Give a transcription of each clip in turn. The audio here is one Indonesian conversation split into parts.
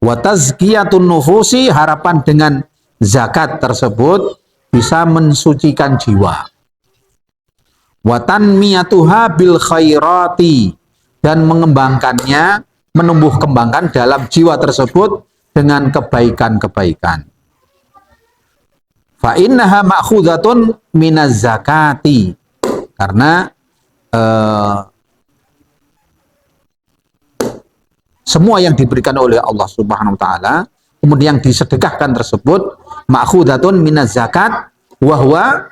Wa tazkiyatun nufusi, harapan dengan zakat tersebut bisa mensucikan jiwa. Wa tanmiyatuha bil khairati, dan mengembangkannya, menumbuh kembangkan dalam jiwa tersebut dengan kebaikan-kebaikan. Fa innaha ma'khudatun minaz zakati, karena semua yang diberikan oleh Allah Subhanahu wa taala kemudian disedekahkan tersebut ma'khudatun minaz zakat, wahwa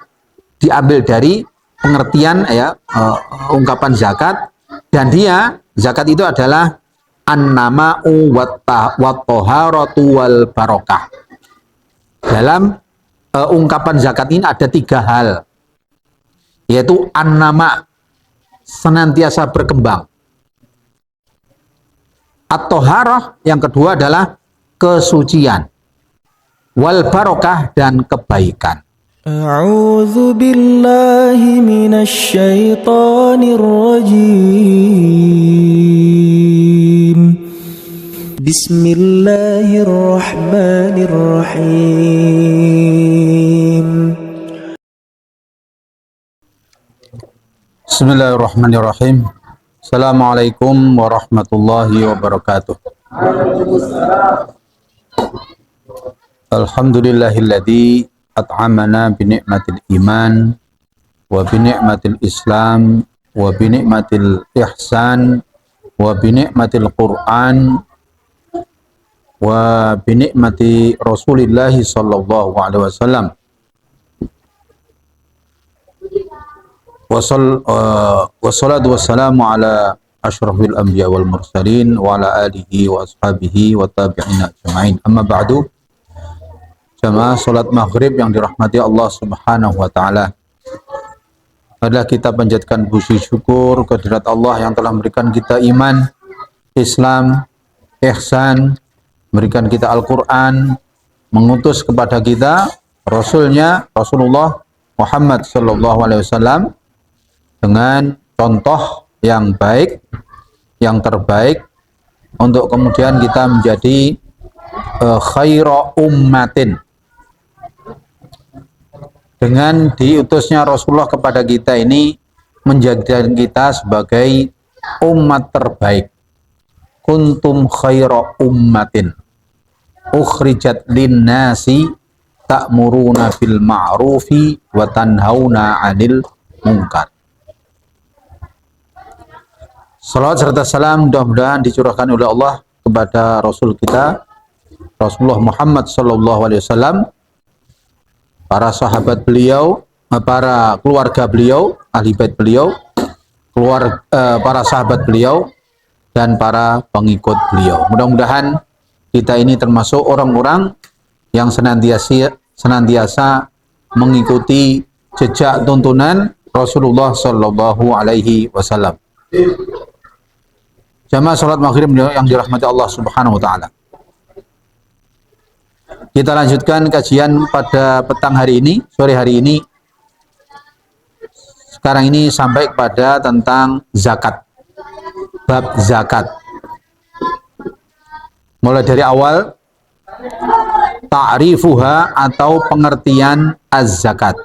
diambil dari pengertian ungkapan zakat, dan dia zakat itu adalah an-nama'u wat-taharatu wal barokah. Dalam ungkapan zakat ini ada 3 hal, yaitu an-nama, senantiasa berkembang, at-taharah, yang kedua adalah kesucian, wal barokah, dan kebaikan. A'udzu billahi minasy syaithanir rajim. Bismillahirrahmanirrahim. Bismillahirrahmanirrahim. Assalamualaikum warahmatullahi wabarakatuh. Alhamdulillahilladzi at'amana binikmatil iman wa binikmatil islam wa binikmatil ihsan wa binikmatil Qur'an wa binikmati Rasulillah sallallahu alaihi wasallam. Wassalatu wassalamu ala asyrafil anbiya wal mursalin wa ala alihi wa ashabihi wa tabi'ina ajma'in. Amma ba'du. Jamaah salat maghrib yang dirahmati Allah Subhanahu wa taala. Adalah kita panjatkan puji syukur kehadirat Allah yang telah memberikan kita iman, Islam, ihsan, memberikan kita Al-Qur'an, mengutus kepada kita Rasulnya Rasulullah Muhammad sallallahu alaihi wasallam dengan contoh yang baik, yang terbaik, untuk kemudian kita menjadi khaira ummatin. Dengan diutusnya Rasulullah kepada kita ini menjadikan kita sebagai umat terbaik. Kuntum khaira ummatin ukhrijat linnasi ta'muruna bil ma'rufi wa tanhauna 'anil munkar. Salawat serta salam mudah-mudahan dicurahkan oleh Allah kepada Rasul kita Rasulullah Muhammad sallallahu alaihi wasallam, para sahabat beliau, para keluarga beliau, ahli bait beliau, para sahabat beliau, dan para pengikut beliau. Mudah-mudahan kita ini termasuk orang-orang yang senantiasa mengikuti jejak tuntunan Rasulullah sallallahu alaihi wasallam. Jamaah salat maghrib yang dirahmati Allah Subhanahu wa taala. Kita lanjutkan kajian pada petang hari ini, sore hari ini. Sekarang ini sampai kepada tentang zakat. Bab zakat. Mulai dari awal, ta'rifuha atau pengertian az-zakat.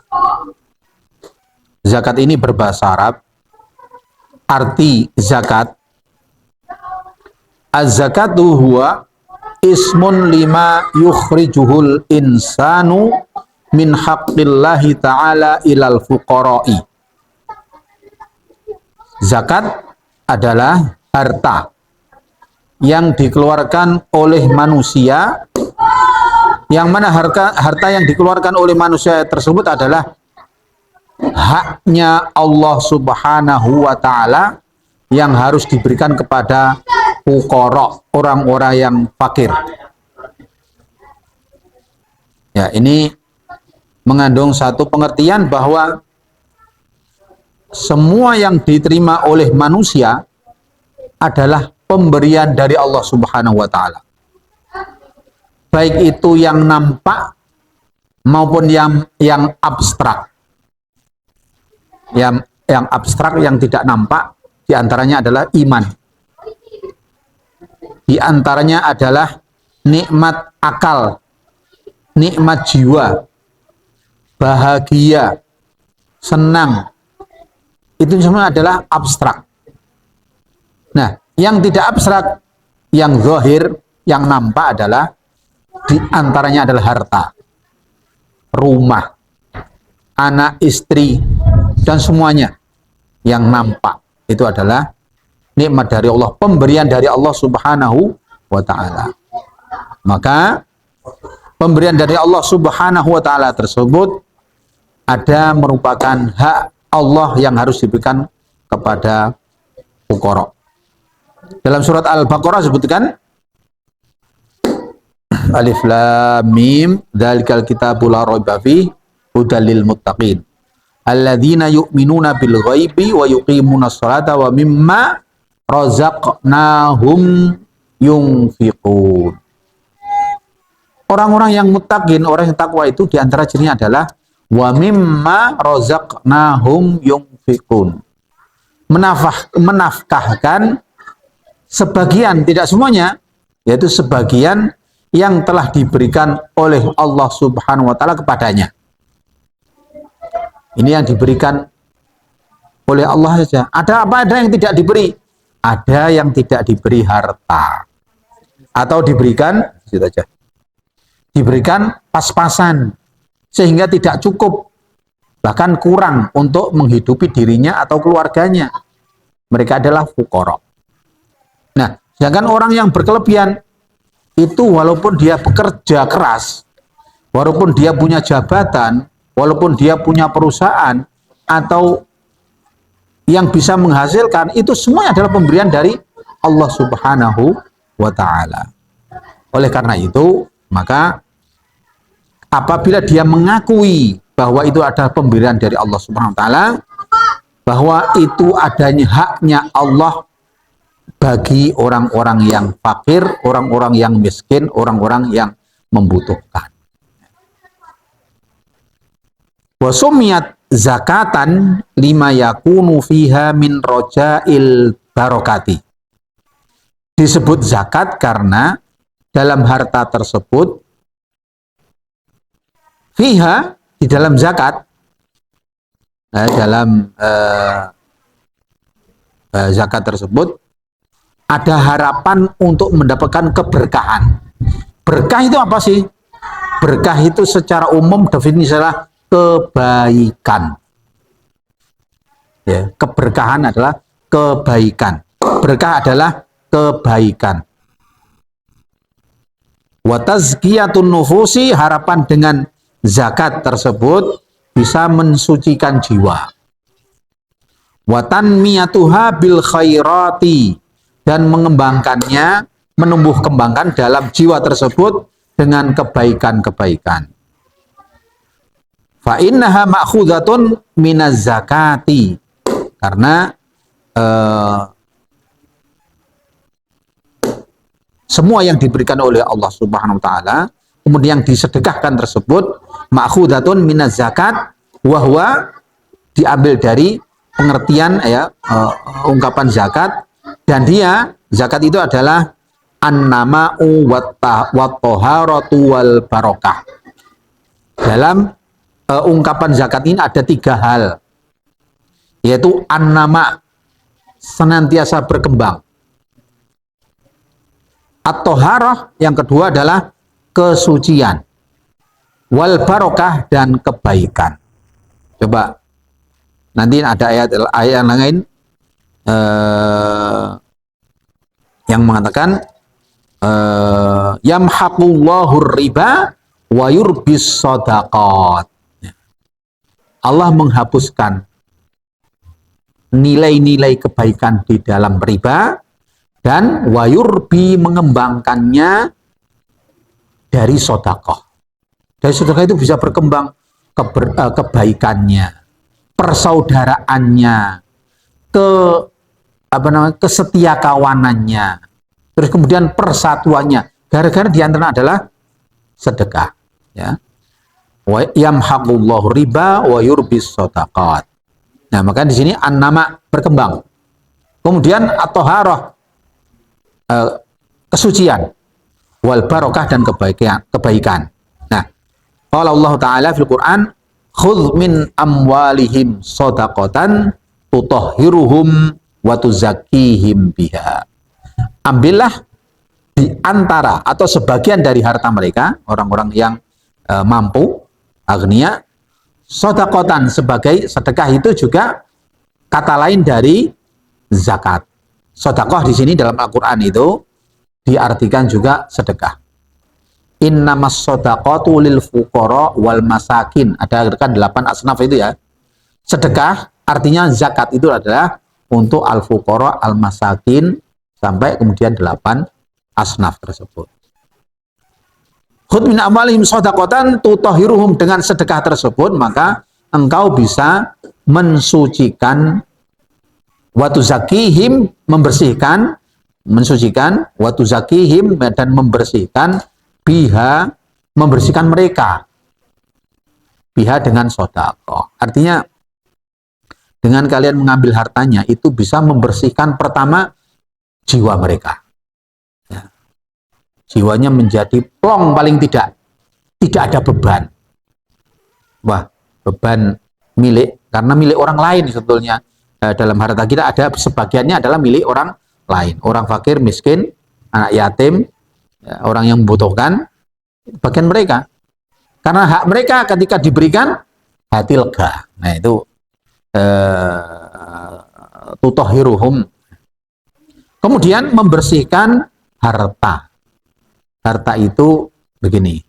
Zakat ini berbahasa Arab. Arti zakat, az-zakatu huwa ismun lima yukhrijuhul insanu min haqqillahi ta'ala ilal fuqara'i. Zakat adalah harta yang dikeluarkan oleh manusia, yang mana harta yang dikeluarkan oleh manusia tersebut adalah haknya Allah Subhanahu wa ta'ala yang harus diberikan kepada fuqara, orang-orang yang fakir. Ya, ini mengandung satu pengertian bahwa semua yang diterima oleh manusia adalah pemberian dari Allah Subhanahu wa taala. Baik itu yang nampak maupun yang abstrak. Yang abstrak, yang tidak nampak, diantaranya adalah iman. Di antaranya adalah nikmat akal, nikmat jiwa, bahagia, senang. Itu semua adalah abstrak. Nah, yang tidak abstrak, yang zahir, yang nampak adalah di antaranya adalah harta, rumah, anak, istri, dan semuanya yang nampak. Itu adalah nikmat dari Allah, pemberian dari Allah Subhanahu wa ta'ala. Maka pemberian dari Allah Subhanahu wa ta'ala tersebut ada merupakan hak Allah yang harus diberikan kepada fuqara. Dalam surat Al-Baqarah disebutkan Alif Lam Mim dzalikal kitabul la raiba fihi hudal lil muttaqin alladzina yu'minuna bil ghaibi wa yuqimunas sholata wa mimma razaqnahum yunfiqun. Orang-orang yang muttaqin, orang yang takwa itu diantara cirinya adalah wa mimma razaqnahum yunfiqun. Menafkahkan sebagian, tidak semuanya, yaitu sebagian yang telah diberikan oleh Allah Subhanahu wa ta'ala kepadanya. Ini yang diberikan oleh Allah saja. Ada apa? Ada yang tidak diberi. Ada yang tidak diberi harta. Atau diberikan, diberikan pas-pasan. Sehingga tidak cukup. Bahkan kurang untuk menghidupi dirinya atau keluarganya. Mereka adalah fuqara. Nah, sedangkan orang yang berkelebihan, itu walaupun dia bekerja keras, walaupun dia punya jabatan, walaupun dia punya perusahaan, atau yang bisa menghasilkan, itu semuanya adalah pemberian dari Allah Subhanahu wa ta'ala. Oleh karena itu, maka apabila dia mengakui bahwa itu adalah pemberian dari Allah Subhanahu wa ta'ala, bahwa itu adanya haknya Allah bagi orang-orang yang fakir, orang-orang yang miskin, orang-orang yang membutuhkan. Wa sumiyat zakatan lima yakunu fiha min rojail barokati. Disebut zakat karena dalam harta tersebut, fiha, di dalam zakat, zakat tersebut ada harapan untuk mendapatkan keberkahan. Berkah itu apa sih? Berkah itu secara umum definisinya kebaikan. Ya, keberkahan adalah kebaikan. Berkah adalah kebaikan. Wa tazkiyatun nufusi, harapan dengan zakat tersebut bisa mensucikan jiwa. Wa tanmiyatuha bil khairati, dan mengembangkannya, menumbuh kembangkan dalam jiwa tersebut dengan kebaikan-kebaikan. Fa innaha ma'khudzatun minaz zakati, karena semua yang diberikan oleh Allah Subhanahu wa ta'ala kemudian disedekahkan tersebut ma'khudzatun minaz zakat, wahwa diambil dari pengertian ungkapan zakat. Dan dia, zakat itu adalah an-nama'u wat-taharatu wal barokah. Dalam ungkapan zakat ini ada 3 hal, yaitu an-nama, senantiasa berkembang. At-taharah, yang kedua adalah kesucian. Wal barokah, dan kebaikan. Coba, nanti ada ayat yang lain yang mengatakan yamhaqullahu riba wa yurbis shadaqat. Allah menghapuskan nilai-nilai kebaikan di dalam riba, dan wa yurbi, mengembangkannya dari sedekah. Dari sedekah itu bisa berkembang kebaikannya, persaudaraannya, kesetiakawanannya, terus kemudian persatuannya, gara-gara diantara adalah sedekah. Ya, wa yamhaqullahu riba wa yurbis shadaqat. Nah, maka di sini an-nama, berkembang. Kemudian at-taharah, kesucian. wal barokah dan kebaikan. Nah, qala Allah Ta'ala fil Quran, khudh min amwalihim shadaqatan tutahhiruhum wa tuzakkihim biha. Ambillah di antara atau sebagian dari harta mereka, orang-orang yang mampu, agnia, shadaqatan sebagai sedekah. Itu juga kata lain dari zakat. Sedekah di sini dalam Al-Qur'an itu diartikan juga sedekah. Innamas shadaqatu lil fuqara wal masakin. Ada kan 8 asnaf itu ya. Sedekah artinya zakat itu adalah untuk al fuqara, al masakin, sampai kemudian 8 asnaf tersebut. Khudh min amwalihim shadaqatan tutahhiruhum, dengan sedekah tersebut maka engkau bisa mensucikan, wa tuzakkihim, membersihkan, mensucikan, wa tuzakkihim, dan membersihkan, biha, membersihkan mereka, biha dengan sedekah. Artinya dengan kalian mengambil hartanya itu bisa membersihkan pertama jiwa mereka. Ya. Jiwanya menjadi plong, paling tidak ada beban. Wah, beban milik, karena milik orang lain sebetulnya. Dalam harta kita ada sebagiannya adalah milik orang lain, orang fakir, miskin, anak yatim, ya, orang yang membutuhkan, bagian mereka. Karena hak mereka ketika diberikan hati lega. Nah itu tutahhiruhum. Kemudian membersihkan harta. Harta itu begini.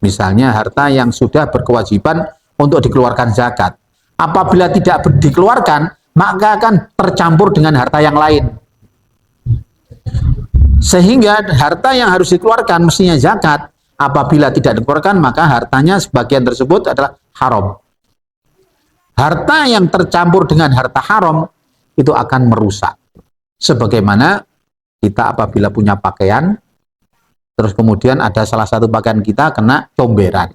Misalnya harta yang sudah berkewajiban untuk dikeluarkan zakat. Apabila tidak dikeluarkan, maka akan tercampur dengan harta yang lain. Sehingga harta yang harus dikeluarkan mestinya zakat. Apabila tidak dikeluarkan, maka hartanya sebagian tersebut adalah haram. Harta yang tercampur dengan harta haram itu akan merusak. Sebagaimana kita apabila punya pakaian, terus kemudian ada salah satu pakaian kita kena comberan,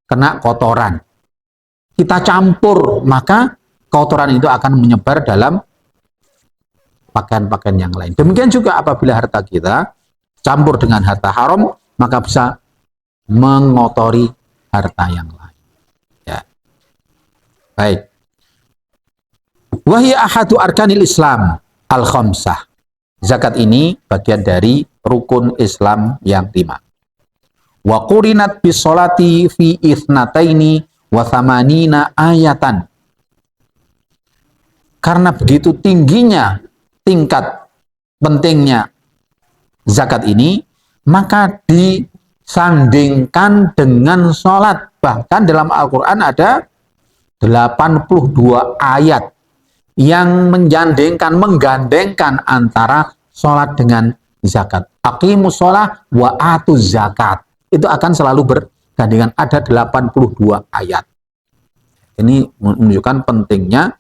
kena kotoran. Kita campur, maka kotoran itu akan menyebar dalam pakaian-pakaian yang lain. Demikian juga apabila harta kita campur dengan harta haram, maka bisa mengotori harta yang lain. Ya. Baik. Wahya ahadu arkanil Islam al-khamsah. Zakat ini bagian dari rukun Islam yang 5. Wa qurinat bis sholati fi ithnataini wa thamanina ayatan. Karena begitu tingginya tingkat pentingnya zakat ini, maka disandingkan dengan sholat. Bahkan dalam Al-Quran ada 82 ayat yang menggandengkan antara sholat dengan zakat. Aqimus sholat wa atuz zakat. Itu akan selalu bergandengan, ada 82 ayat. Ini menunjukkan pentingnya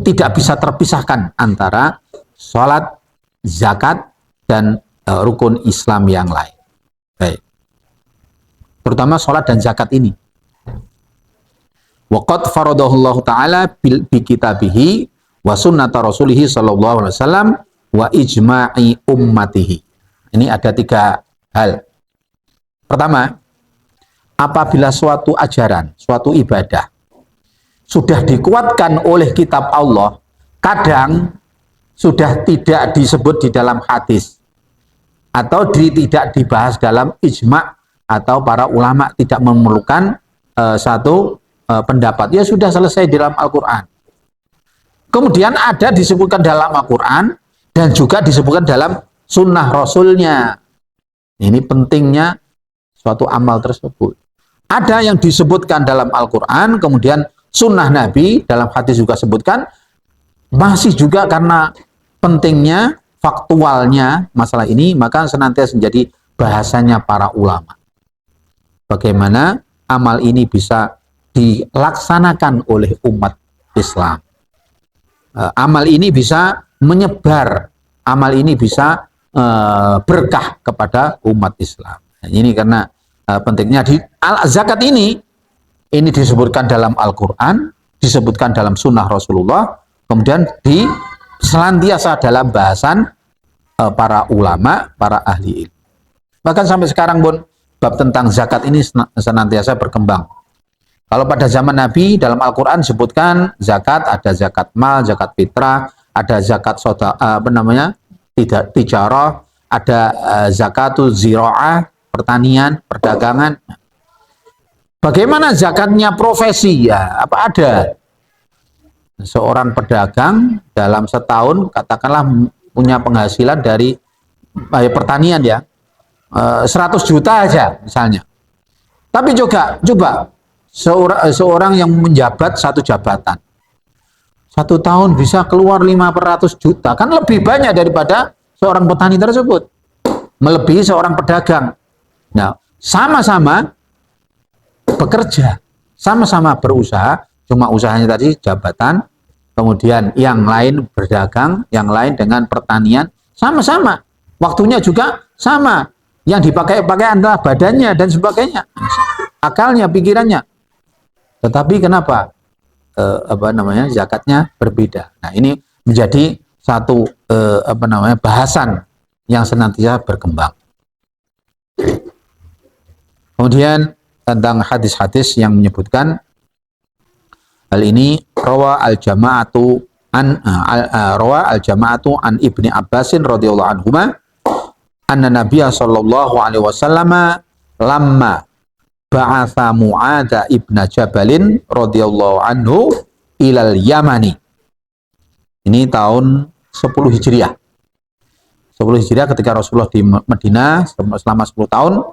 tidak bisa terpisahkan antara sholat, zakat, dan rukun Islam yang lain. Baik. Terutama sholat dan zakat ini. Waqad faradahullahu ta'ala bi kitabihi wa sunnata rasulihi sallallahu alaihi wasallam wa ijma'i ummatihi. Ini ada 3 hal. Pertama, apabila suatu ajaran, suatu ibadah sudah dikuatkan oleh kitab Allah, kadang sudah tidak disebut di dalam hadis atau tidak dibahas dalam ijma' atau para ulama tidak memerlukan satu pendapat, ya sudah selesai dalam Al-Quran. Kemudian ada disebutkan dalam Al-Quran dan juga disebutkan dalam sunnah Rasulnya. Ini pentingnya suatu amal tersebut. Ada yang disebutkan dalam Al-Quran, kemudian sunnah Nabi, dalam hadis juga sebutkan, masih juga karena pentingnya, faktualnya masalah ini, maka senantiasa menjadi bahasanya para ulama. Bagaimana amal ini bisa dilaksanakan oleh umat Islam. Amal ini bisa menyebar, amal ini bisa berkah kepada umat Islam. Ini karena pentingnya di zakat ini disebutkan dalam Al-Quran, disebutkan dalam sunnah Rasulullah, kemudian selantiasa dalam bahasan para ulama, para ahli ilmu. Bahkan sampai sekarang pun bab tentang zakat ini senantiasa berkembang. Kalau pada zaman Nabi dalam Al-Quran disebutkan zakat, ada zakat mal, zakat fitrah, ada zakat tijarah, ada zakatul zira'ah, pertanian, perdagangan. Bagaimana zakatnya profesi? Ya, apa ada? Seorang pedagang dalam setahun katakanlah punya penghasilan dari pertanian ya 100 juta aja misalnya. Tapi juga coba seorang yang menjabat satu jabatan 1 tahun bisa keluar 500 juta, kan lebih banyak daripada seorang petani tersebut, melebihi seorang pedagang. Nah, sama-sama bekerja, sama-sama berusaha, cuma usahanya tadi jabatan, kemudian yang lain berdagang, yang lain dengan pertanian, sama-sama. Waktunya juga sama. Yang dipakai adalah badannya dan sebagainya, akalnya, pikirannya. Tetapi kenapa zakatnya berbeda? Nah, ini menjadi satu bahasan yang senantiasa berkembang. Kemudian tentang hadis-hadis yang menyebutkan hal ini, rawa al-jama'atu an Ibni Abbasin radhiyallahu anhuma anna Nabiya sallallahu alaihi wasallam lamma ba'atha Mu'adha ibn Jabalin radhiyallahu anhu ilal Yamani. Ini tahun 10 Hijriah. 10 Hijriah ketika Rasulullah di Madinah selama 10 tahun,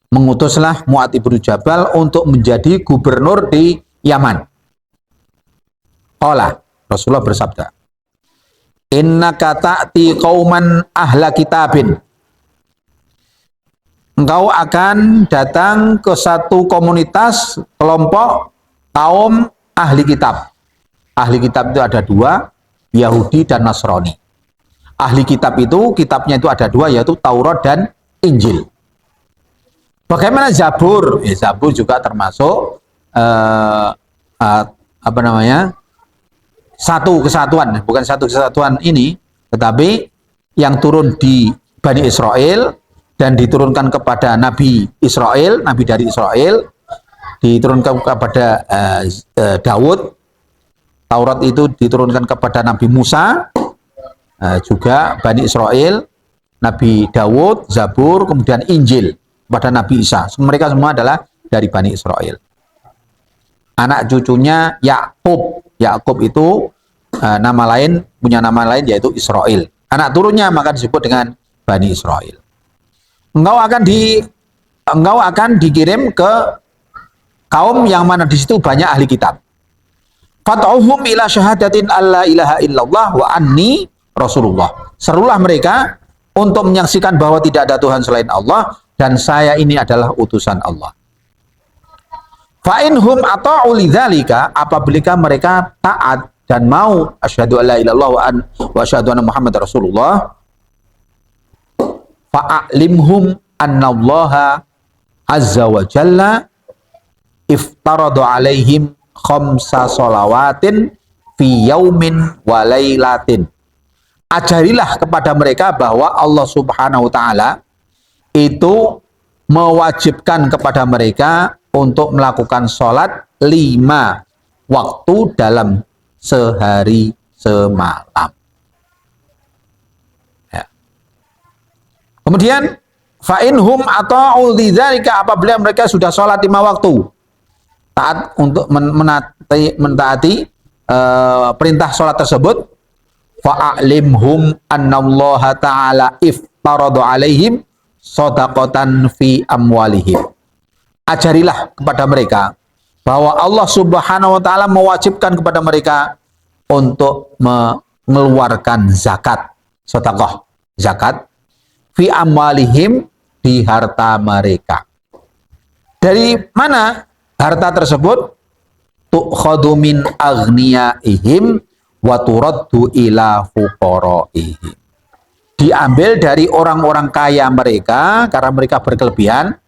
mengutuslah Mu'adh ibn Jabal untuk menjadi gubernur di Yaman. Qala, Rasulullah bersabda, innaka ta'ti qauman ahla kitabin. Engkau akan datang ke satu komunitas, kelompok, kaum ahli kitab. Ahli kitab itu ada dua, Yahudi dan Nasrani. Ahli kitab itu, kitabnya itu ada dua, yaitu Taurat dan Injil. Bagaimana Zabur? Zabur juga termasuk satu kesatuan, bukan satu kesatuan ini, tetapi yang turun di Bani Israel dan diturunkan kepada Nabi Israel, Nabi dari Israel, diturunkan kepada Daud. Taurat itu diturunkan kepada Nabi Musa, juga Bani Israel, Nabi Daud, Zabur, kemudian Injil kepada Nabi Isa. Mereka semua adalah dari Bani Israel. Anak cucunya Yakub. Yakub itu punya nama lain yaitu Israel. Anak turunnya maka disebut dengan Bani Israel. Engkau akan dikirim ke kaum yang mana di situ banyak ahli kitab. Fat'uhum ila syahadatin alla ilaha illallah wa anni Rasulullah. Serulah mereka untuk menyaksikan bahwa tidak ada Tuhan selain Allah dan saya ini adalah utusan Allah. Fa'inhum ata'u lidzalika, apabila mereka taat dan mau asyhadu alla ilaha illallah wa asyhadu anna Muhammad Rasulullah, fa'alimhum annallaha azza wa jalla iftaradu alaihim khamsa sholawatin fi yaumin wa laylatin. Ajarilah kepada mereka bahwa Allah subhanahu wa ta'ala itu mewajibkan kepada mereka untuk melakukan sholat 5 waktu dalam sehari semalam. Ya. Kemudian fa'inhum ata'u lidzalika, apabila mereka sudah sholat 5 waktu, taat untuk mentaati perintah sholat tersebut, fa'alimhum annallaha ta'ala iftaradu alaihim shadaqatan fi amwalihim. Ajarilah kepada mereka bahwa Allah subhanahu wa ta'ala mewajibkan kepada mereka untuk mengeluarkan zakat, sedekah, zakat fi amwalihim, di harta mereka. Dari mana harta tersebut? Tu'khadu min aghniyaihim wa turaddu ila fuqaraihim. Diambil dari orang-orang kaya mereka karena mereka berkelebihan.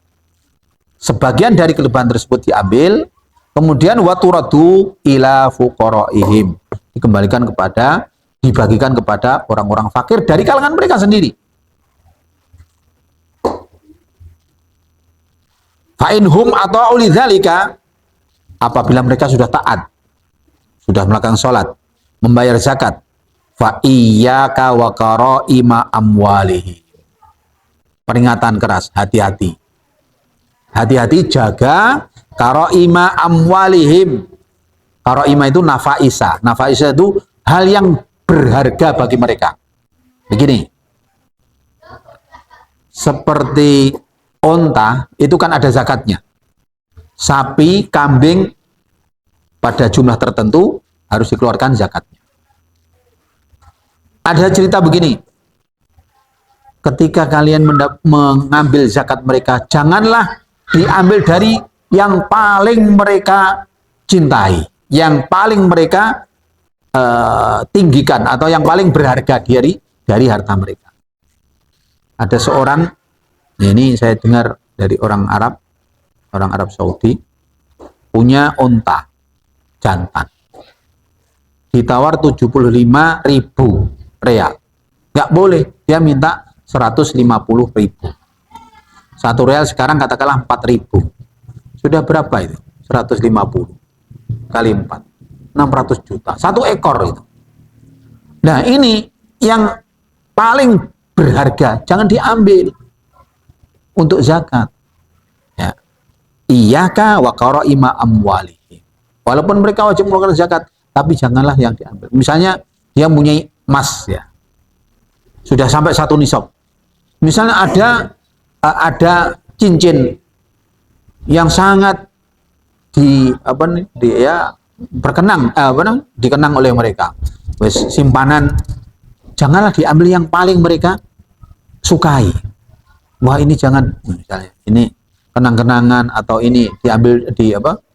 Sebagian dari kelebihan tersebut diambil, kemudian wa turaddu ila fuqaraihim, dibagikan kepada orang-orang fakir dari kalangan mereka sendiri. Fa inhum ata'u lidzalika, apabila mereka sudah taat, sudah melakukan sholat, membayar zakat, fa iyyaka wa qaraima amwalihi. Peringatan keras, hati-hati. Hati-hati, jaga qaraima amwalihim. Qaraima itu nafaisa. Nafaisa itu hal yang berharga bagi mereka. Begini, seperti onta itu kan ada zakatnya. Sapi, kambing pada jumlah tertentu harus dikeluarkan zakatnya. Ada cerita begini, ketika kalian mengambil zakat mereka, janganlah diambil dari yang paling mereka cintai, yang paling mereka tinggikan, atau yang paling berharga dari harta mereka. Ada seorang, ini saya dengar dari orang Arab Saudi, punya onta jantan, ditawar 75.000 real. Nggak boleh, dia minta 150.000. 1 real sekarang katakanlah 4.000. Sudah berapa itu? 150 kali 4, 600 juta. 1 ekor itu. Nah, ini yang paling berharga, jangan diambil untuk zakat. Ya. Iyyaka wa qaraima amwalihim. Walaupun mereka wajib mengeluarkan zakat, tapi janganlah yang diambil. Misalnya dia mempunyai emas, ya, sudah sampai 1 nisab. Misalnya ada cincin yang sangat dikenang oleh mereka, simpanan, janganlah diambil yang paling mereka sukai. Wah, ini jangan, misalnya ini kenang-kenangan, atau ini diambil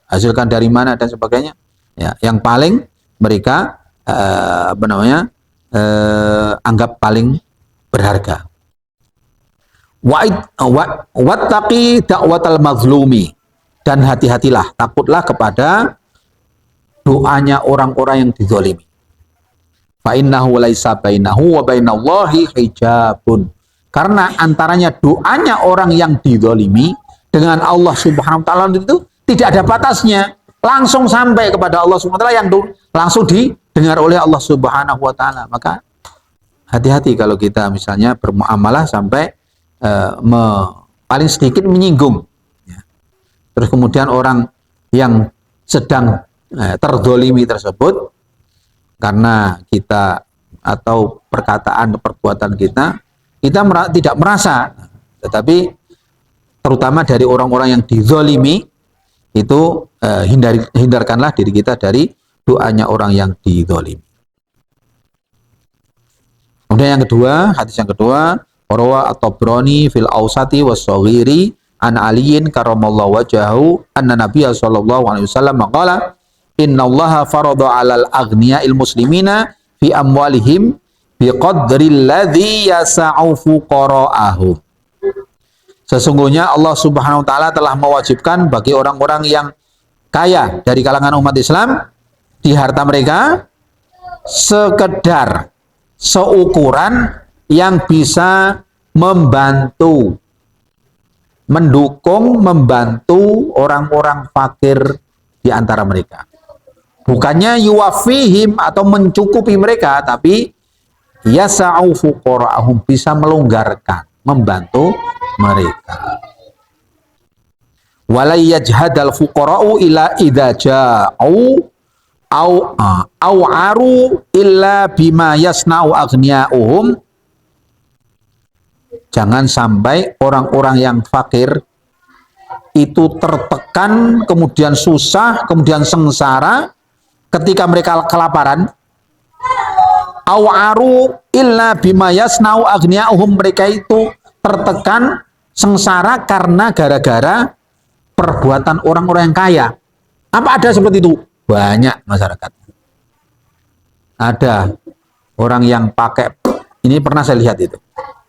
hasilkan dari mana dan sebagainya, ya, yang paling mereka anggap paling berharga. Wattaqi da'watal mazlumi, dan hati-hatilah, takutlah kepada doanya orang-orang yang dizalimi. Fa innahu laisa bainahu wa bainallahi hijabun, karena antaranya doanya orang yang dizalimi dengan Allah Subhanahu wa taala itu tidak ada batasnya, langsung sampai kepada Allah Subhanahu wa taala, yang langsung didengar oleh Allah Subhanahu wa taala. Maka hati-hati kalau kita misalnya bermuamalah sampai paling sedikit menyinggung, ya. Terus kemudian orang yang sedang terzolimi tersebut, karena kita atau perkataan perbuatan kita tidak merasa, tetapi terutama dari orang-orang yang dizolimi itu, hindarkanlah diri kita dari doanya orang yang dizolimi. Kemudian yang kedua, hadis yang kedua, Rawa at-Tabrani fil Awsati was-Shaghiri an Aliyin karramallahu wajhahu anna Nabiyya sallallahu alaihi wasallam qala innallaha farada 'alal aghniya'il muslimina fi amwalihim biqadri alladhi yasa'u fuqara'ahum. Sesungguhnya Allah Subhanahu wa taala telah mewajibkan bagi orang-orang yang kaya dari kalangan umat Islam di harta mereka sekedar seukuran yang bisa membantu, mendukung, membantu orang-orang fakir di antara mereka. Bukannya yuwafihim atau mencukupi mereka, tapi yasa'u fuqara'ahum, bisa melonggarkan, membantu mereka. Wala yajhadal fuqara'u ila idza ja'u au aru illa bima yasna'u aghniya'uhum. Jangan sampai orang-orang yang fakir itu tertekan, kemudian susah, kemudian sengsara ketika mereka kelaparan. Awaru illa bima yasna'u aghniya'uhum, mereka itu tertekan, sengsara karena gara-gara perbuatan orang-orang yang kaya. Apa ada seperti itu? Banyak masyarakat. Ada orang yang pakai, ini pernah saya lihat itu,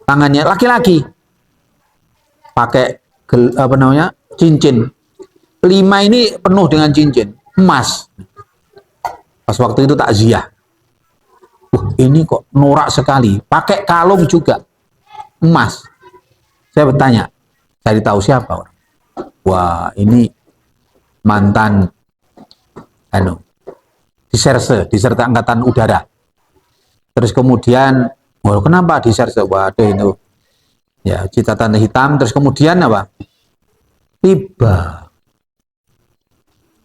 tangannya laki-laki pakai cincin 5 ini penuh dengan cincin emas. Pas waktu itu takziah, ini kok norak sekali, pakai kalung juga emas. Saya bertanya, cari tahu siapa orang. wah ini mantan diserse angkatan udara. Terus kemudian, oh kenapa diserse? Waduh itu ya catatan hitam. Terus kemudian apa? Tiba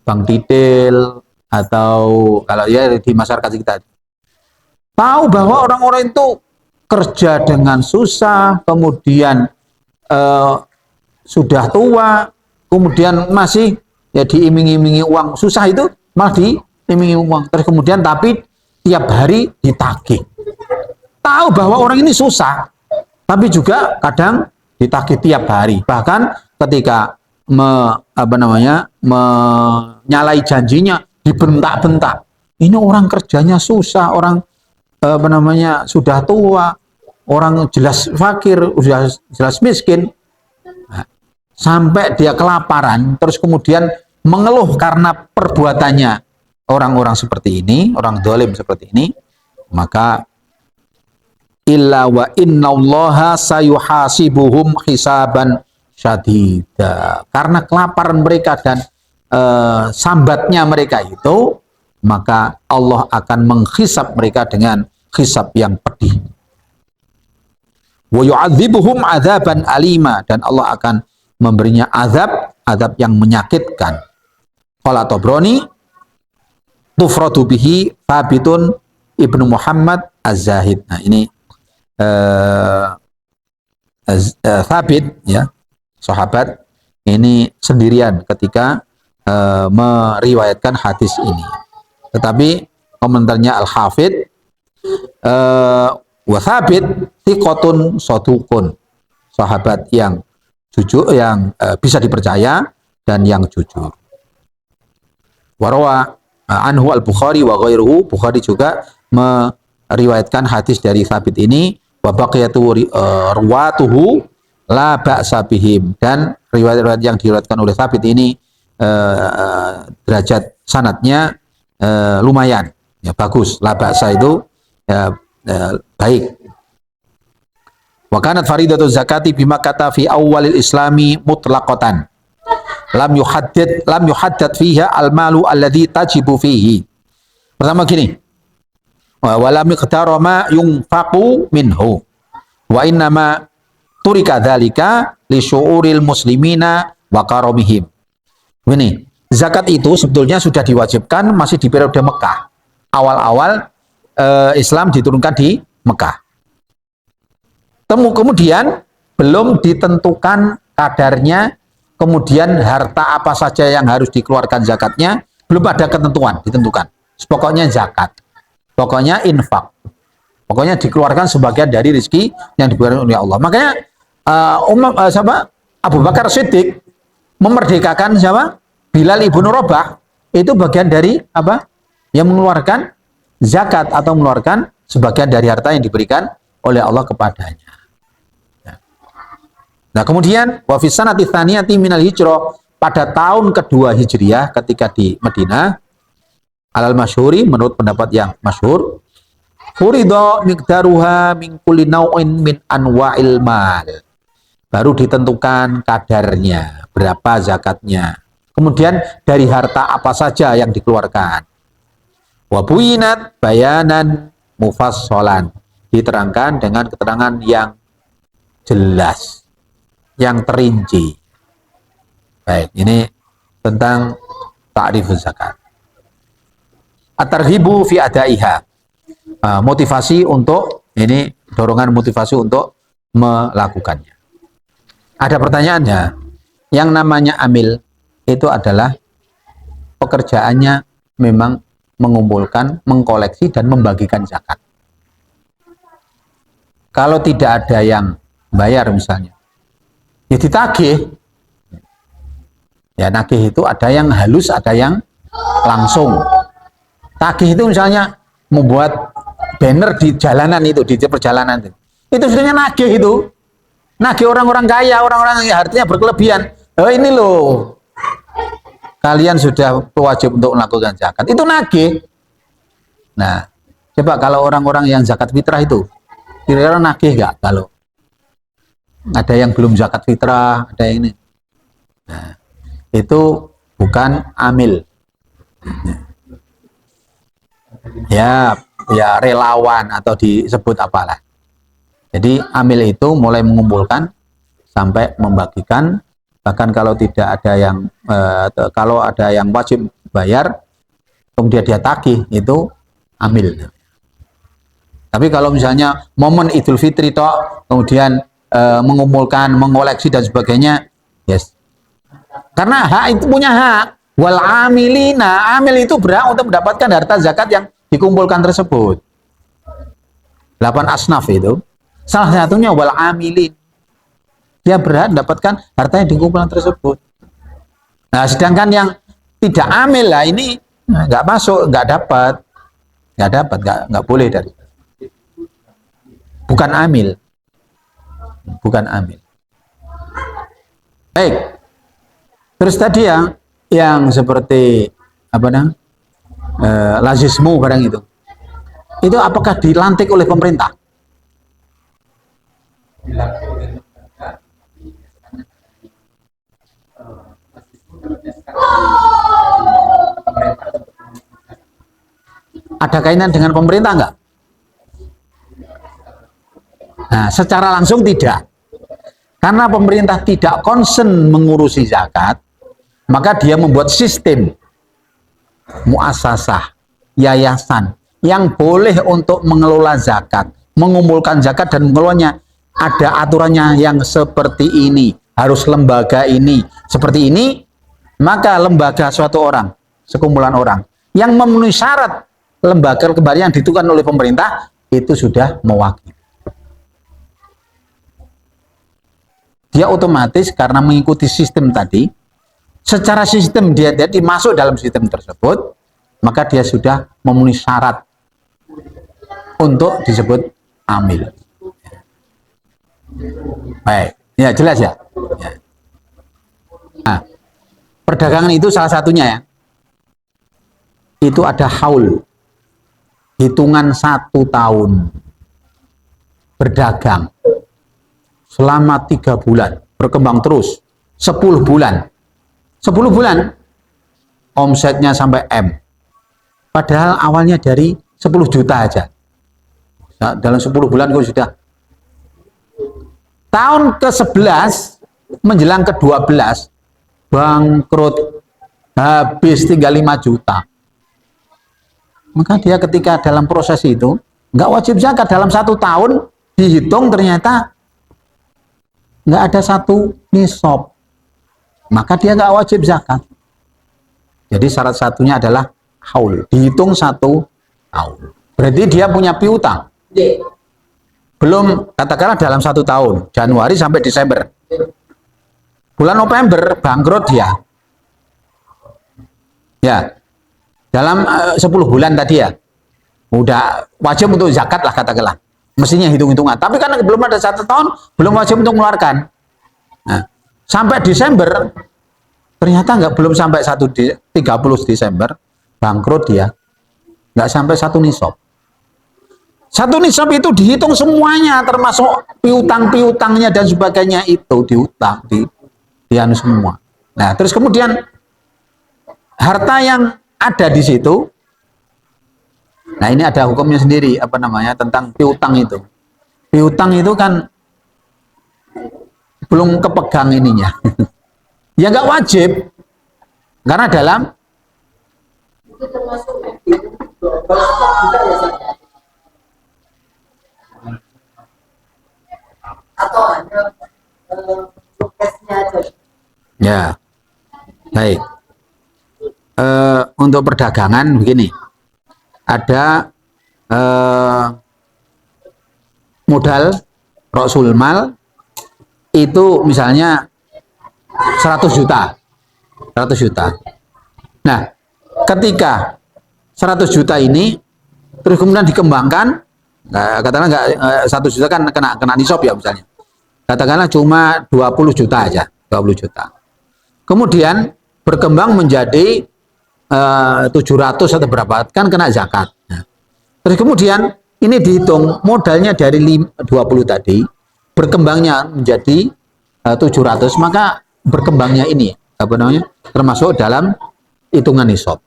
Bang Detail atau kalau ya di masyarakat kita tahu bahwa orang-orang itu kerja dengan susah, kemudian sudah tua, kemudian masih ya diiming-imingi uang, susah itu malah diiming-imingi uang. Terus kemudian tapi tiap hari ditagih. Tahu bahwa orang ini susah, tapi juga kadang ditagih tiap hari. Bahkan ketika menyalahi janjinya dibentak-bentak. Ini orang kerjanya susah, orang sudah tua, orang jelas fakir, sudah jelas miskin. Nah, sampai dia kelaparan, terus kemudian mengeluh karena perbuatannya orang-orang seperti ini, orang dolim seperti ini, maka illa wa innallaha sayuhasibuhum hisaban syadida. Karena kelaparan mereka dan sambatnya mereka itu, maka Allah akan menghisab mereka dengan hisab yang pedih. Wa yu'adzibuhum adzaban alima, dan Allah akan memberinya azab yang menyakitkan. Qala Tabrani tufradu bihi Thabitun Ibnu Muhammad Az-Zahid. Nah, ini Thabit ya, sahabat ini sendirian ketika meriwayatkan hadis ini. Tetapi komentarnya Al-Hafidh wa Thabit thiqatun shadukun, sahabat yang jujur, yang bisa dipercaya dan yang jujur. Warawa anhu al-Bukhari wa ghairuhu, Bukhari juga meriwayatkan hadis dari Thabit ini, wa baqiyatu ruwatuhu la ba'sa bihim, dan riwayat-riwayat yang diriwayatkan oleh Thabit ini derajat sanadnya lumayan ya, bagus. La ba'sa itu baik. Wa kanat faridatu zakati bima kata fi awwalil islami mutlaqatan lam yuhaddad fiha al-malu alladhi tajibu fihi. Pertama gini, wa lam miqdara ma yunfaqu minhu wa innama turika dzalika li syu'uril muslimina wa karamihim. Ini zakat itu sebetulnya sudah diwajibkan masih di periode Mekah. Awal-awal Islam diturunkan di Mekah. Kemudian belum ditentukan kadarnya, kemudian harta apa saja yang harus dikeluarkan zakatnya, belum ada ketentuan ditentukan. Pokoknya zakat, pokoknya infak, pokoknya dikeluarkan sebagian dari rezeki yang diberikan oleh Allah. Makanya Abu Bakar Siddiq memerdekakan siapa? Bilal ibnu Rabah, itu bagian dari apa? Yang mengeluarkan zakat atau mengeluarkan sebagian dari harta yang diberikan oleh Allah kepadanya. Nah, kemudian wa fi sanati tsaniyati minal hijrah, pada tahun kedua Hijriah ketika di Madinah, alal masyhuri, menurut pendapat yang masyhur, furidha miqdaruha min kulli naw'in min anwa'il mal. Baru ditentukan kadarnya, berapa zakatnya. Kemudian dari harta apa saja yang dikeluarkan. Wa buyinat bayanan mufassalan, diterangkan dengan keterangan yang jelas, yang terinci. Baik, ini tentang ta'rifuz zakat. At-targhibu fi adaiha, motivasi untuk, ini dorongan motivasi untuk melakukannya. Ada pertanyaannya, yang namanya amil itu adalah pekerjaannya memang mengumpulkan, mengkoleksi dan membagikan zakat. Kalau tidak ada yang bayar misalnya, ya ditagih. Ya, nagih itu ada yang halus, ada yang langsung. Tagih itu misalnya membuat banner di jalanan itu, di perjalanan itu. Itu sebenarnya nagih itu. Nagih orang-orang kaya, orang-orang yang hartanya berkelebihan. Oh ini loh, kalian sudah wajib untuk melakukan zakat. Itu nagih. Nah, coba kalau orang-orang yang zakat fitrah itu, kira-kira nagih nggak? Kalau ada yang belum zakat fitrah, ada yang ini. Nah, itu bukan amil. Ya, ya relawan atau disebut apalah. Jadi amil itu mulai mengumpulkan sampai membagikan, bahkan kalau tidak ada yang kalau ada yang wajib bayar kemudian dia tagih, itu amil. Tapi kalau misalnya momen Idul Fitri toh kemudian mengumpulkan, mengoleksi dan sebagainya, yes. Karena hak itu punya hak. Wal amilina, amil itu berhak untuk mendapatkan harta zakat yang dikumpulkan tersebut. 8 asnaf itu. Salah satunya wal amilin. Dia berhak mendapatkan harta yang dikumpulkan tersebut. Nah, sedangkan yang tidak amil lah ini nggak masuk, nggak dapat, nggak boleh dari. Bukan amil. Bukan amil. Baik. Terus tadi yang seperti apa namanya lazismu barang itu apakah dilantik oleh pemerintah? Ada kaitan dengan pemerintah enggak? Nah, secara langsung tidak. Karena pemerintah tidak concern mengurusi zakat, maka dia membuat sistem muasasah, yayasan yang boleh untuk mengelola zakat, mengumpulkan zakat dan mengelolanya. Ada aturannya yang seperti ini, harus lembaga ini, seperti ini, maka lembaga suatu orang, sekumpulan orang yang memenuhi syarat lembaga kembali yang ditentukan oleh pemerintah, itu sudah mewakili. Dia otomatis karena mengikuti sistem tadi, secara sistem dia jadi masuk dalam sistem tersebut, maka dia sudah memenuhi syarat untuk disebut amil. Baik, ya jelas ya. Nah, perdagangan itu salah satunya ya. Itu ada haul, hitungan 1 tahun berdagang. Selama 3 bulan, berkembang terus, 10 bulan. 10 bulan, omsetnya sampai M. Padahal awalnya dari 10 juta aja. Nah, dalam 10 bulan kok sudah. Tahun ke-11, menjelang ke-12, bangkrut, habis tinggal 5 juta. Maka dia ketika dalam proses itu, nggak wajib zakat dalam 1 tahun, dihitung ternyata nggak ada 1 nisab, maka dia nggak wajib zakat. Jadi syarat satunya adalah haul, dihitung 1 tahun. Berarti dia punya piutang. Belum, katakanlah dalam 1 tahun, Januari sampai Desember. Bulan November bangkrut dia. Ya, dalam 10 bulan tadi ya, udah wajib untuk zakat lah katakanlah. Mestinya hitung-hitungan, tapi karena belum ada 1 tahun, belum wajib untuk mengeluarkan. Nah, sampai Desember, ternyata belum sampai 30 Desember, bangkrut dia, nggak sampai 1 nisab. 1 nisab itu dihitung semuanya, termasuk piutang-piutangnya dan sebagainya itu diutang, dianu semua. Nah, terus kemudian harta yang ada di situ. Nah, ini ada hukumnya sendiri, apa namanya, tentang piutang itu. Piutang itu kan belum kepegang ininya. Ya nggak wajib. Karena dalam itu termasuk atau hanya aja. Ya. Baik. Untuk perdagangan begini. Ada modal Rasul Mal itu misalnya 100 juta. 100 juta. Nah, ketika 100 juta ini terus kemudian dikembangkan, nah, katakanlah nggak 1 juta kan kena nisab ya misalnya. Katakanlah cuma 20 juta aja, 20 juta. Kemudian berkembang menjadi 700 atau berapa, kan kena zakat. Nah, terus kemudian ini dihitung modalnya dari 20 tadi, berkembangnya menjadi 700, maka berkembangnya ini termasuk dalam hitungan nisab.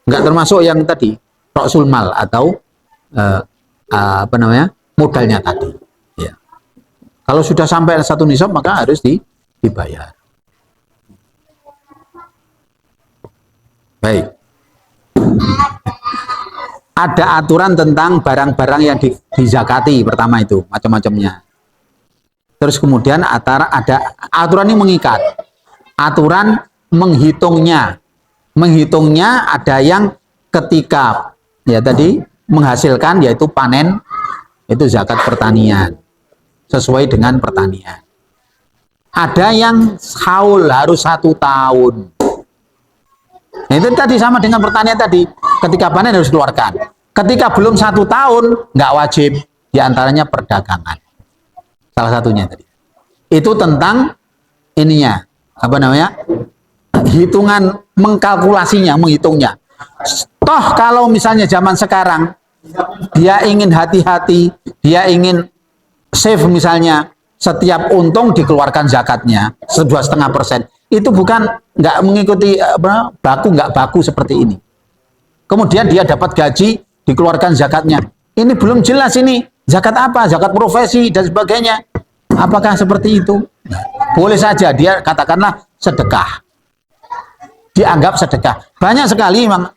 Enggak termasuk yang tadi ra'sul mal atau modalnya tadi. Ya. Kalau sudah sampai satu nisab maka harus dibayar. Baik. Ada aturan tentang barang-barang yang dizakati, pertama itu macam-macamnya. Terus kemudian ada aturan yang mengikat, aturan menghitungnya ada yang ketika ya tadi menghasilkan yaitu panen, itu zakat pertanian sesuai dengan pertanian. Ada yang haul harus 1 tahun. Nah, itu tadi sama dengan pertanian tadi, ketika panen harus keluarkan. Ketika belum 1 tahun nggak wajib, diantaranya perdagangan. Salah satunya tadi. Itu tentang ininya, hitungan, mengkalkulasinya, menghitungnya. Toh kalau misalnya zaman sekarang dia ingin hati-hati, dia ingin save misalnya, setiap untung dikeluarkan zakatnya 2,5%. Itu bukan nggak mengikuti nggak baku seperti ini. Kemudian dia dapat gaji, dikeluarkan zakatnya. Ini belum jelas ini zakat apa, zakat profesi dan sebagainya. Apakah seperti itu? Boleh saja dia katakanlah sedekah. Dianggap sedekah. Banyak sekali memang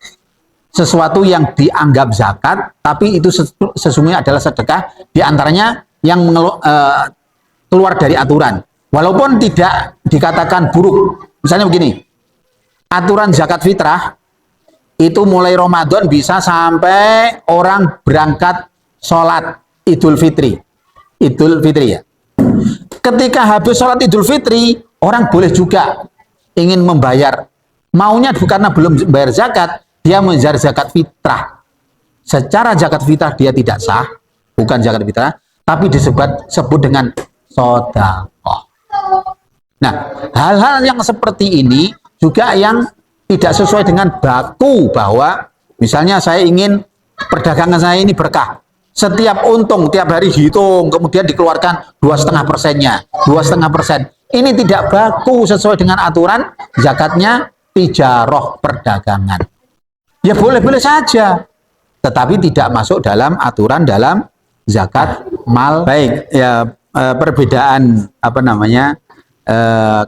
sesuatu yang dianggap zakat, tapi itu sesungguhnya adalah sedekah. Di antaranya yang keluar dari aturan. Walaupun tidak dikatakan buruk. Misalnya begini, aturan zakat fitrah itu mulai Ramadan bisa sampai orang berangkat sholat Idul Fitri. Idul Fitri ya. Ketika habis sholat Idul Fitri, orang boleh juga ingin membayar. Maunya karena belum bayar zakat, dia mengejar zakat fitrah. Secara zakat fitrah dia tidak sah, bukan zakat fitrah, tapi disebut dengan sedekah. Nah, hal-hal yang seperti ini juga yang tidak sesuai dengan baku, bahwa misalnya saya ingin perdagangan saya ini berkah. Setiap untung tiap hari dihitung, kemudian dikeluarkan 2,5%-nya, 2,5%. Ini tidak baku sesuai dengan aturan zakatnya tijaroh, perdagangan. Ya boleh-boleh saja, tetapi tidak masuk dalam aturan dalam zakat mal. Baik, ya perbedaan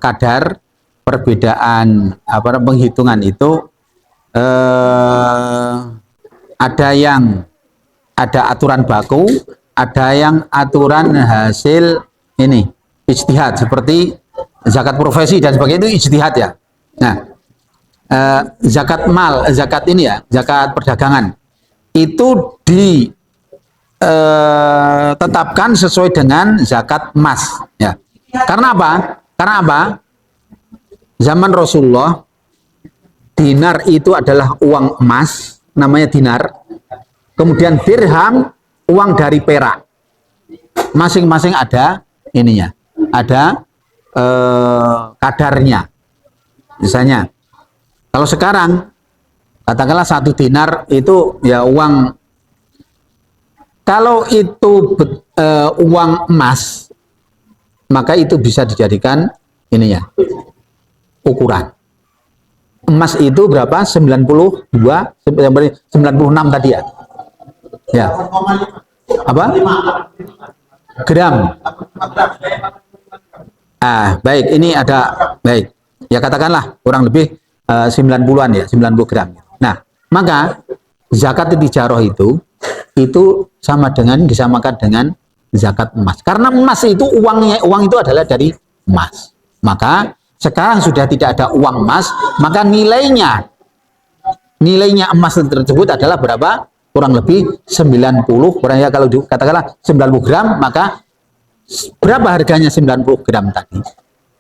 kadar, perbedaan penghitungan itu ada aturan baku, ada yang aturan hasil ini ijtihad, seperti zakat profesi dan sebagainya, itu ijtihad ya. Nah, zakat mal, zakat ini ya, zakat perdagangan itu ditetapkan sesuai dengan zakat emas ya. Karena apa? Zaman Rasulullah, dinar itu adalah uang emas, namanya dinar. Kemudian dirham, uang dari perak. Masing-masing ada ininya, ada kadarnya. Misalnya, kalau sekarang katakanlah 1 dinar itu ya uang, kalau itu uang emas, maka itu bisa dijadikan ininya ukuran. Emas itu berapa? 96 tadi ya. Ya. Apa? Gram. Baik, ini ada, baik. Ya katakanlah kurang lebih 90-an ya, 90 gram. Nah, maka zakat tijaroh itu disamakan dengan zakat emas. Karena emas itu uang itu adalah dari emas. Maka sekarang sudah tidak ada uang emas, maka nilainya emas tersebut adalah berapa? Kurang lebih 90, kurang ya, kalau katakanlah 90 gram, maka berapa harganya 90 gram tadi?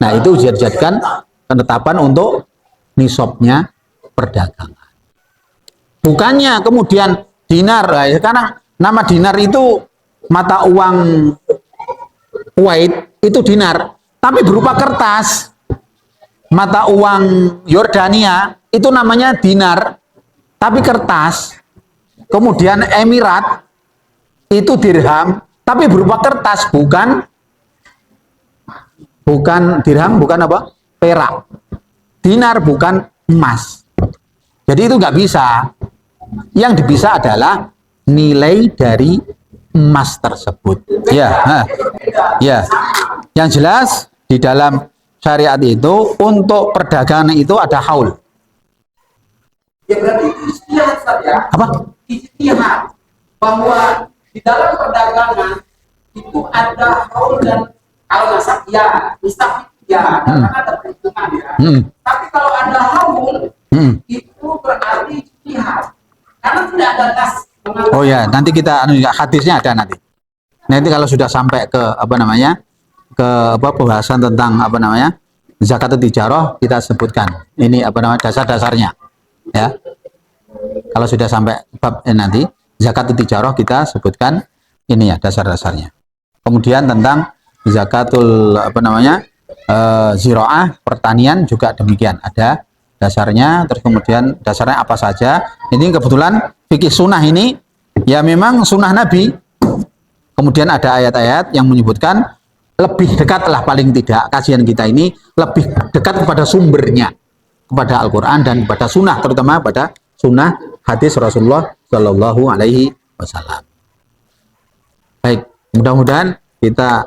Nah, itu dijadikan penetapan untuk nisabnya perdagangan. Bukannya kemudian dinar, sekarang nama dinar itu mata uang Kuwait itu dinar, tapi berupa kertas. Mata uang Yordania itu namanya dinar, tapi kertas. Kemudian Emirat itu dirham, tapi berupa kertas, bukan dirham, bukan apa? Perak. dinar, bukan emas. Jadi itu nggak bisa. Yang bisa adalah nilai dari emas tersebut. Ya, ya. Yang jelas di dalam syariat itu untuk perdagangan itu ada haul. Ya berarti itu istihad saja. Apa? Istihad bahwa di dalam perdagangan itu ada haul dan kalau nasab ya, mustahil ya, karena ada perhitungan ya. Tapi kalau ada haul itu berarti istihad. Karena tidak ada nas. Oh ya, nanti kita hadisnya ada nanti. Nanti kalau sudah sampai ke pembahasan tentang zakat tijarah, kita sebutkan ini dasar-dasarnya. Ya. Kalau sudah sampai bab nanti zakat tijarah, kita sebutkan ini ya dasar-dasarnya. Kemudian tentang zakatul ziraah, pertanian juga demikian, ada dasarnya. Terus kemudian dasarnya apa saja. Ini kebetulan fikih sunnah ini ya memang sunnah Nabi. Kemudian ada ayat-ayat yang menyebutkan lebih dekatlah, paling tidak kajian kita ini lebih dekat kepada sumbernya, kepada Al-Quran dan kepada sunnah, terutama pada sunnah hadis Rasulullah Shallallahu Alaihi Wasallam. Baik, mudah-mudahan kita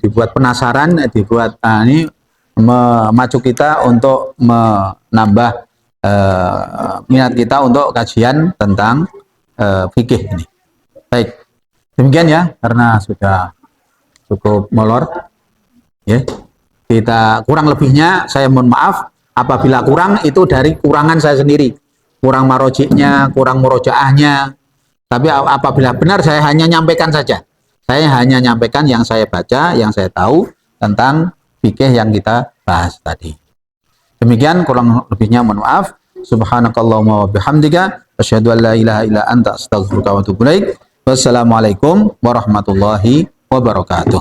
dibuat penasaran, ini memacu kita untuk menambah minat kita untuk kajian tentang fikih ini. Baik, demikian ya, karena sudah cukup molor ya. Kita kurang lebihnya saya mohon maaf, apabila kurang itu dari kurangan saya sendiri, kurang marojiknya, kurang murojaahnya. Tapi apabila benar, saya hanya nyampaikan saja, saya hanya nyampaikan yang saya baca, yang saya tahu tentang fikih yang kita bahas tadi. Demikian kurang lebihnya mohon maaf. Subhanakallahumma wa bihamdika asyhadu an la ilaha illa anta astaghfiruka wa atubu ilaik. Wassalamualaikum warahmatullahi wabarakatuh.